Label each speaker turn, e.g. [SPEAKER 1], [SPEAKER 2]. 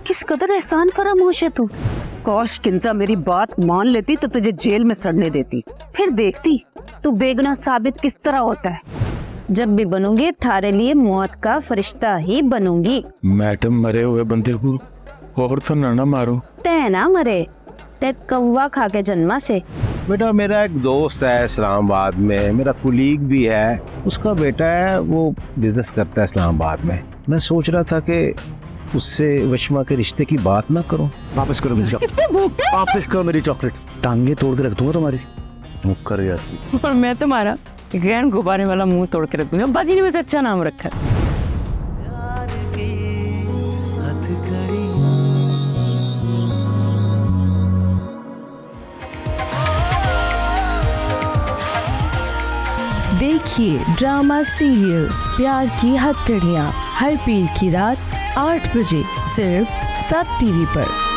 [SPEAKER 1] किस कदर एहसान फरामोश है तू। काश किंजा मेरी बात मान लेती तो तुझे जेल में सड़ने देती, फिर देखती तू बेगुनाह साबित किस तरह होता है।
[SPEAKER 2] जब भी बनूंगी थारे लिए मौत का फरिश्ता ही बनूंगी।
[SPEAKER 3] मैडम, मरे हुए बंदे को और तो ना मारो।
[SPEAKER 2] तै ना मरे, ते कौवा खा के जन्मा से।
[SPEAKER 4] बेटा मेरा एक दोस्त है इस्लामाबाद में, मेरा कुलीग भी है, उसका बेटा है, वो बिजनेस करता है इस्लामाबाद में। मैं सोच रहा था कि उससे वशमा के रिश्ते की बात ना करूं।
[SPEAKER 5] वापस करो मेरी चॉकलेट, वापस करो मेरी चॉकलेट, टांगे तोड़ के रख दूंगा तुम्हारी। मुकर यार।
[SPEAKER 1] और मैं तुम्हारा गैन गुब्बारे वाला मुंह तोड़ के रख दूंगा। बाजी ने वैसे अच्छा नाम रखा है।
[SPEAKER 6] देखिए ड्रामा सीरियल प्यार की हथकड़ियाँ हर पीर की रात 8 बजे सिर्फ सब टीवी पर।